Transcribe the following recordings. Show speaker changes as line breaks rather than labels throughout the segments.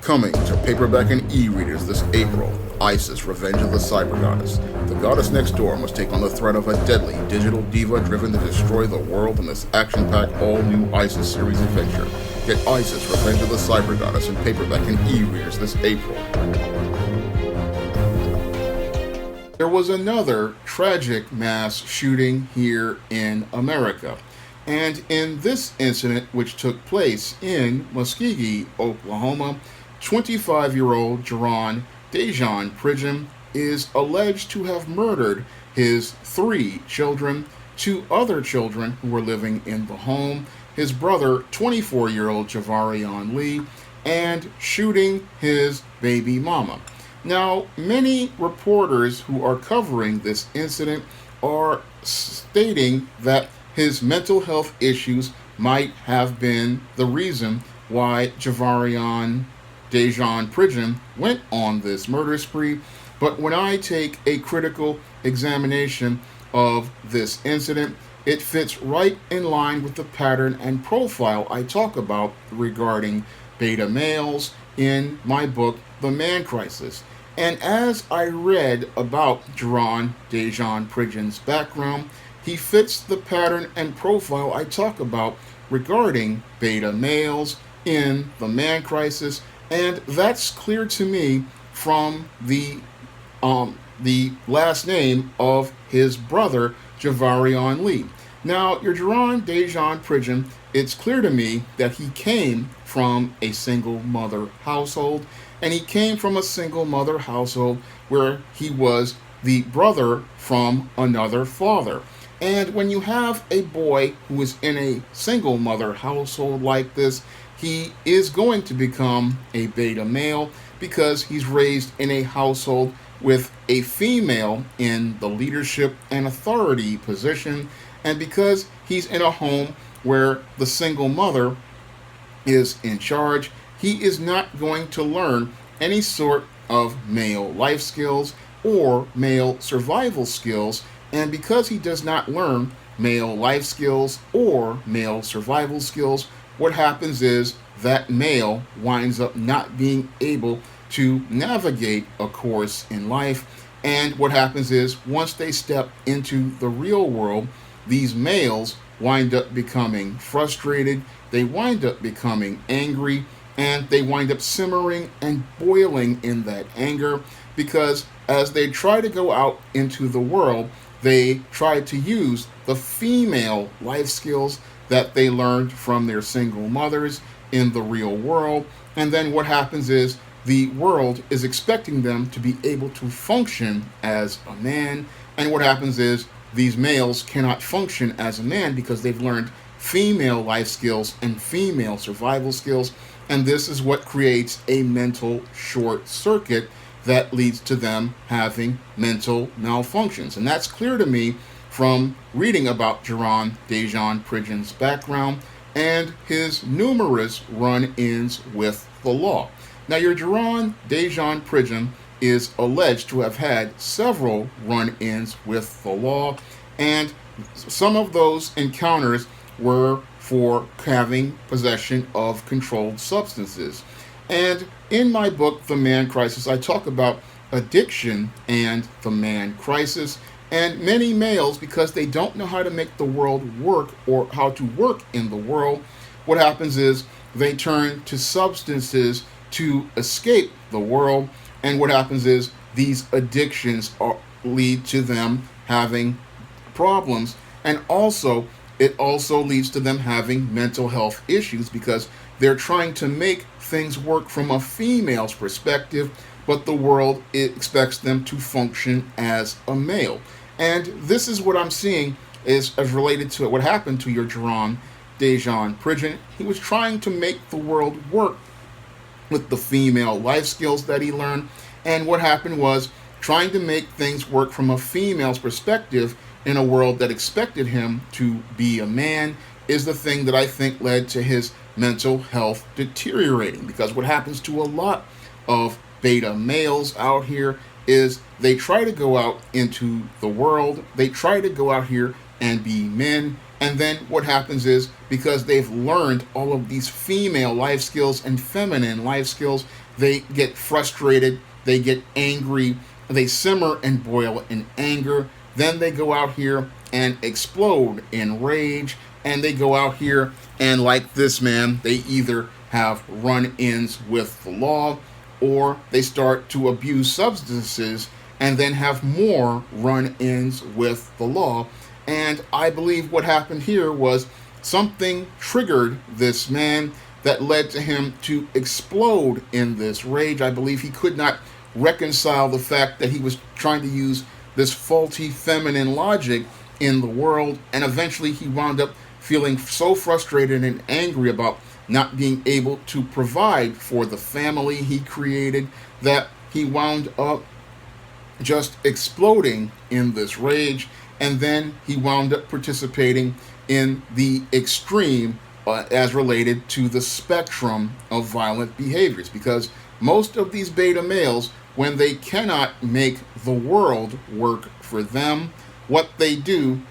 Coming to paperback and e-readers this April, Isis, Revenge of the Cyber Goddess. The goddess next door must take on the threat of a deadly digital diva driven to destroy the world in this action-packed all-new Isis series adventure. Get Isis, Revenge of the Cyber Goddess in paperback and e-readers this April. There was another tragic mass shooting here in America. And in this incident, which took place in Muskogee, Oklahoma, 25-year-old Dejan Pridgen is alleged to have murdered his 3 children, 2 other children who were living in the home, his brother, 24-year-old Javarion Lee, and shooting his baby mama. Now, many reporters who are covering this incident are stating that his mental health issues might have been the reason why Dejan Pridgen went on this murder spree. But when I take a critical examination of this incident, it fits right in line with the pattern and profile I talk about regarding beta males in my book, The Man Crisis. And as I read about Dejan Pridgen's background, he fits the pattern and profile I talk about regarding beta males in The Man Crisis, and that's clear to me from the last name of his brother, Javarion Lee. Now, your Dejan Pridgen, it's clear to me that he came from a single mother household, and he came from a single mother household where he was the brother from another father. And when you have a boy who is in a single mother household like this, he is going to become a beta male because he's raised in a household with a female in the leadership and authority position, and because he's in a home where the single mother is in charge, he is not going to learn any sort of male life skills or male survival skills. And because he does not learn male life skills or male survival skills, what happens is that male winds up not being able to navigate a course in life. And what happens is once they step into the real world, these males wind up becoming frustrated, they wind up becoming angry, and they wind up simmering and boiling in that anger because as they try to go out into the world, they try to use the female life skills that they learned from their single mothers in the real world. And then what happens is the world is expecting them to be able to function as a man. And what happens is these males cannot function as a man because they've learned female life skills and female survival skills. And this is what creates a mental short circuit that leads to them having mental malfunctions. And that's clear to me from reading about Dejan Pridgen's background and his numerous run-ins with the law. Now, your Dejan Pridgen is alleged to have had several run-ins with the law, and some of those encounters were for having possession of controlled substances. And in my book, The Man Crisis, I talk about addiction and the man crisis. And many males, because they don't know how to make the world work or how to work in the world, what happens is they turn to substances to escape the world. And what happens is these addictions lead to them having problems. And it also leads to them having mental health issues because they're trying to make things work from a female's perspective, but the world expects them to function as a male. And this is what I'm seeing is as related to what happened to your Dejan Pridgen. He was trying to make the world work with the female life skills that he learned. And what happened was trying to make things work from a female's perspective in a world that expected him to be a man is the thing that I think led to his mental health deteriorating. Because what happens to a lot of beta males out here is they try to go out into the world, they try to go out here and be men, and then what happens is because they've learned all of these female life skills and feminine life skills, they get frustrated, they get angry, they simmer and boil in anger. Then they go out here and explode in rage, and they go out here and, like this man, they either have run ins with the law or they start to abuse substances and then have more run ins with the law. And I believe what happened here was something triggered this man that led to him to explode in this rage. I believe he could not reconcile the fact that he was trying to use this faulty feminine logic in the world, and eventually he wound up feeling so frustrated and angry about not being able to provide for the family he created that he wound up just exploding in this rage. And then he wound up participating in the extreme as related to the spectrum of violent behaviors, because most of these beta males, when they cannot make the world work for them, what they do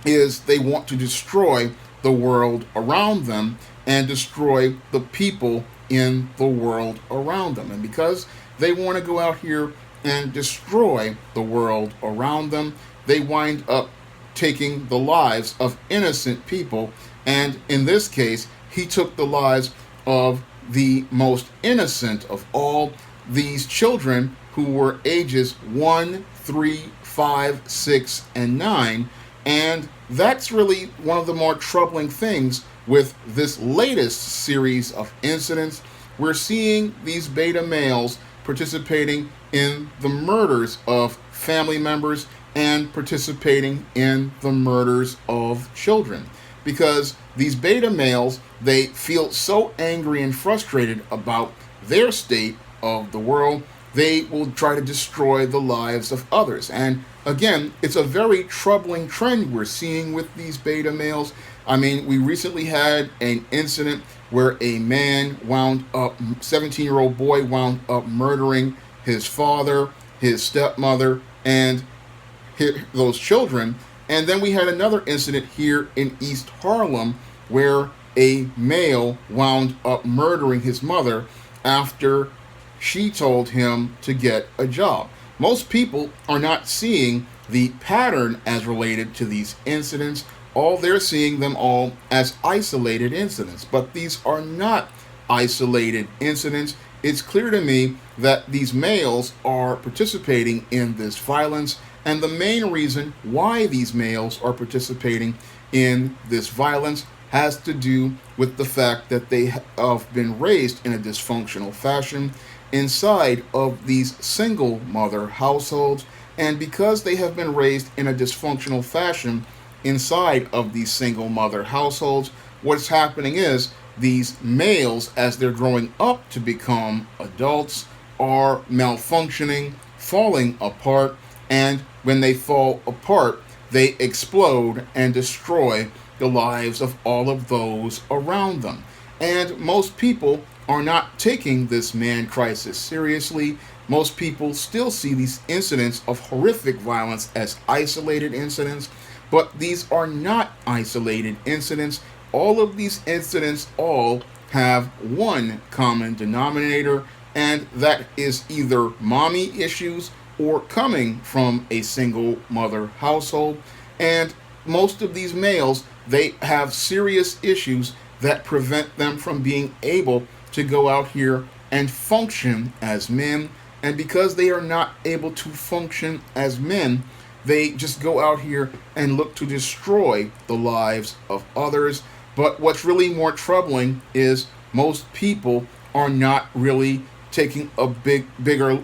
is they want to destroy the world around them and destroy the people in the world around them. And because they want to go out here and destroy the world around them, they wind up taking the lives of innocent people. And in this case, he took the lives of the most innocent of all these children, who were ages 1, 3, 5, 6, and 9. And that's really one of the more troubling things with this latest series of incidents. We're seeing these beta males participating in the murders of family members and participating in the murders of children. Because these beta males, they feel so angry and frustrated about their state of the world, they will try to destroy the lives of others. And again, it's a very troubling trend we're seeing with these beta males. I mean, we recently had an incident where a man wound up, 17-year-old boy wound up murdering his father, his stepmother, and those children. And then we had another incident here in East Harlem where a male wound up murdering his mother after she told him to get a job. Most people are not seeing the pattern as related to these incidents. All they're seeing them all as isolated incidents. But these are not isolated incidents. It's clear to me that these males are participating in this violence. And the main reason why these males are participating in this violence has to do with the fact that they have been raised in a dysfunctional fashion inside of these single mother households. And because they have been raised in a dysfunctional fashion inside of these single mother households, what's happening is these males, as they're growing up to become adults, are malfunctioning, falling apart, and when they fall apart, they explode and destroy the lives of all of those around them. And most people are not taking this man crisis seriously. Most people still see these incidents of horrific violence as isolated incidents, but these are not isolated incidents. All of these incidents all have one common denominator, and that is either mommy issues or coming from a single mother household. And most of these males, they have serious issues that prevent them from being able to go out here and function as men. And because they are not able to function as men, they just go out here and look to destroy the lives of others. But what's really more troubling is most people are not really taking a bigger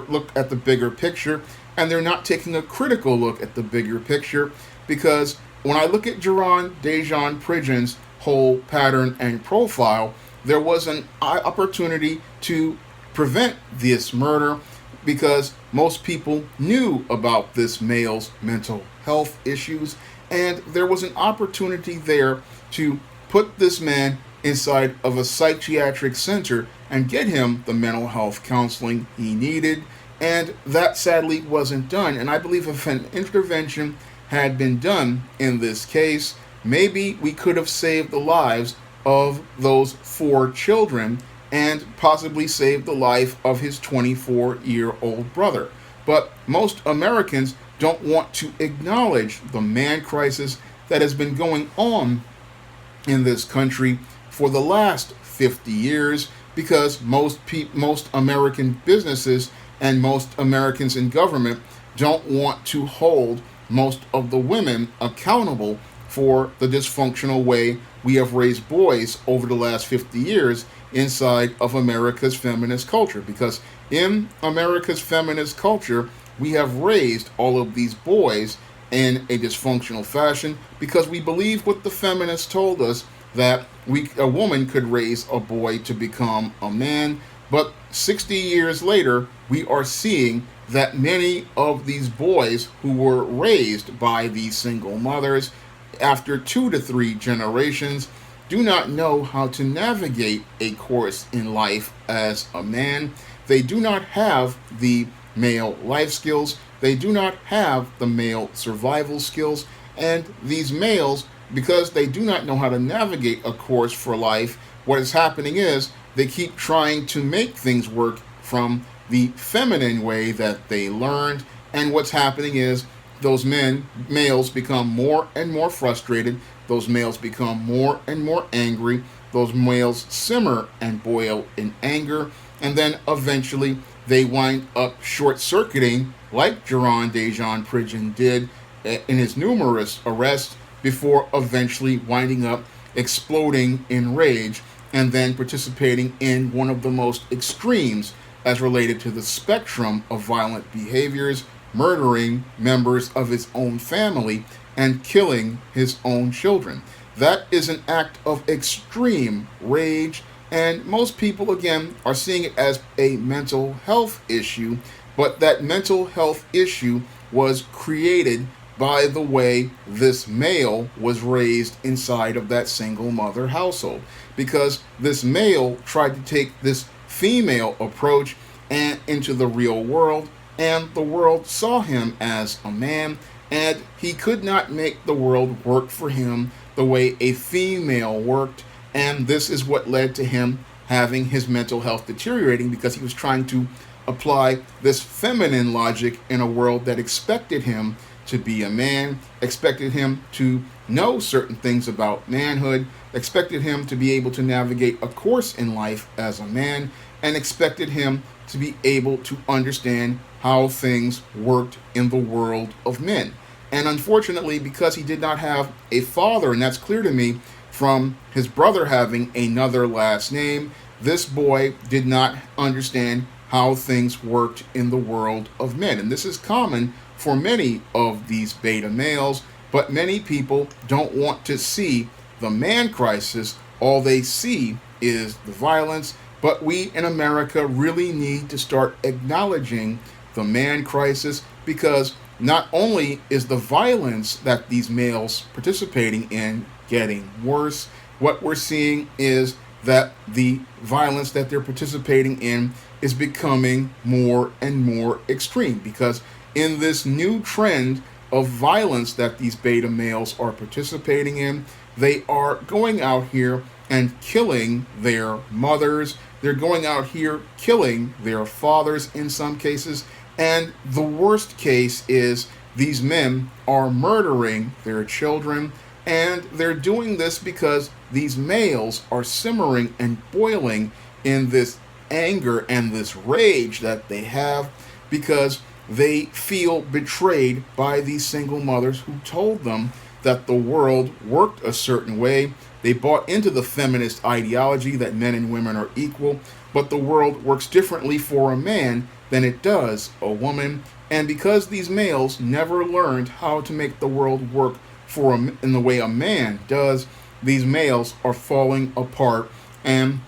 look at the bigger picture, and they're not taking a critical look at the bigger picture. Because when I look at Jerron Dejan Pridgen's whole pattern and profile, there was an opportunity to prevent this murder, because most people knew about this male's mental health issues, and there was an opportunity there to put this man inside of a psychiatric center and get him the mental health counseling he needed. And that sadly wasn't done. And I believe if an intervention had been done in this case, maybe we could have saved the lives of those 4 children and possibly save the life of his 24-year-old brother. But most Americans don't want to acknowledge the man crisis that has been going on in this country for the last 50 years because most American businesses and most Americans in government don't want to hold most of the women accountable for the dysfunctional way we have raised boys over the last 50 years inside of America's feminist culture. Because in America's feminist culture, we have raised all of these boys in a dysfunctional fashion because we believe what the feminists told us, that a woman could raise a boy to become a man. But 60 years later, we are seeing that many of these boys who were raised by these single mothers after 2 to 3 generations do not know how to navigate a course in life as a man. They do not have the male life skills. They do not have the male survival skills. And these males, because they do not know how to navigate a course for life, what is happening is they keep trying to make things work from the feminine way that they learned. And what's happening is those males become more and more frustrated. Those males become more and more angry. Those males simmer and boil in anger. And then eventually they wind up short-circuiting, like Jerron Dejan Pridgeon did in his numerous arrests, before eventually winding up exploding in rage and then participating in one of the most extremes as related to the spectrum of violent behaviors, murdering members of his own family and killing his own children. That is an act of extreme rage, and most people, again, are seeing it as a mental health issue, but that mental health issue was created by the way this male was raised inside of that single mother household. Because this male tried to take this female approach and into the real world, and the world saw him as a man, and he could not make the world work for him the way a female worked. And this is what led to him having his mental health deteriorating, because he was trying to apply this feminine logic in a world that expected him to be a man, expected him to know certain things about manhood, expected him to be able to navigate a course in life as a man, and expected him to be able to understand how things worked in the world of men. And unfortunately, because he did not have a father, and that's clear to me from his brother having another last name, this boy did not understand how things worked in the world of men. And this is common for many of these beta males, but many people don't want to see the man crisis. All they see is the violence. But we in America really need to start acknowledging the man crisis, because not only is the violence that these males participating in getting worse, what we're seeing is that the violence that they're participating in is becoming more and more extreme. Because in this new trend of violence that these beta males are participating in, they are going out here and killing their mothers. They're going out here killing their fathers in some cases. And the worst case is these men are murdering their children. And they're doing this because these males are simmering and boiling in this anger and this rage that they have, because they feel betrayed by these single mothers who told them that the world worked a certain way. They bought into the feminist ideology that men and women are equal, but the world works differently for a man than it does a woman. And because these males never learned how to make the world work in the way a man does, these males are falling apart, and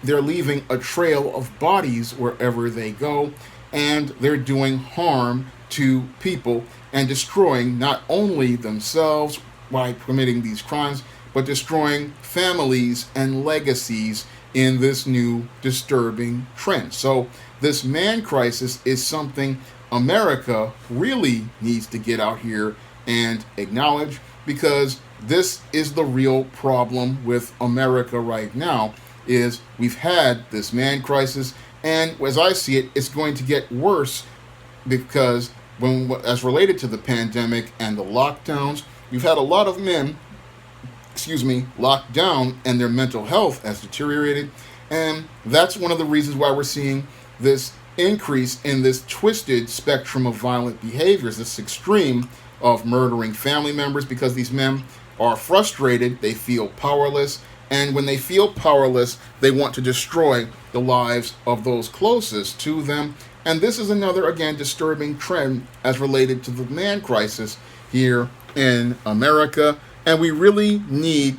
they're leaving a trail of bodies wherever they go, and they're doing harm to people and destroying not only themselves by committing these crimes, but destroying families and legacies in this new disturbing trend. So this man crisis is something America really needs to get out here and acknowledge, because this is the real problem with America right now. is we've had this man crisis, and as I see it, it's going to get worse because as related to the pandemic and the lockdowns, we've had a lot of men, locked down, and their mental health has deteriorated. And that's one of the reasons why we're seeing this increase in this twisted spectrum of violent behaviors, this extreme of murdering family members, because these men are frustrated, they feel powerless, and when they feel powerless, they want to destroy the lives of those closest to them. And this is another, again, disturbing trend as related to the man crisis here in America. And we really need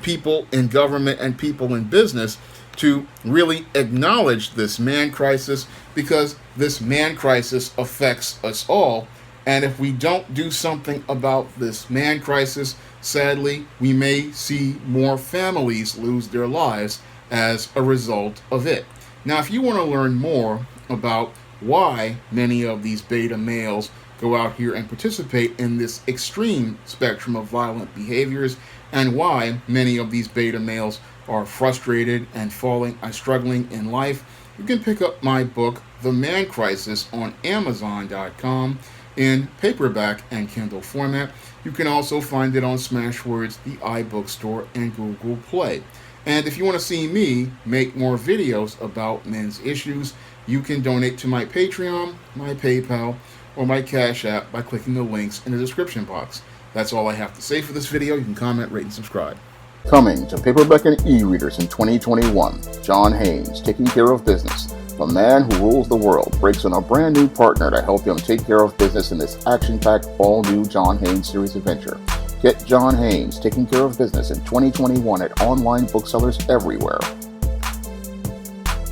people in government and people in business to really acknowledge this man crisis, because this man crisis affects us all. And if we don't do something about this man crisis, sadly, we may see more families lose their lives as a result of it. Now, if you want to learn more about why many of these beta males go out here and participate in this extreme spectrum of violent behaviors, and why many of these beta males are frustrated and struggling in life, you can pick up my book, The Man Crisis, on Amazon.com in paperback and Kindle format. You can also find it on Smashwords, the iBookstore, and Google Play. And if you want to see me make more videos about men's issues, you can donate to my Patreon, my PayPal, or my Cash App by clicking the links in the description box. That's all I have to say for this video. You can comment, rate, and subscribe. Coming to paperback and e-readers in 2021, John Haynes, Taking Care of Business. The man who rules the world breaks on a brand new partner to help him take care of business in this action-packed, all-new John Haynes series adventure. Get John Haynes, Taking Care of Business in 2021 at online booksellers everywhere.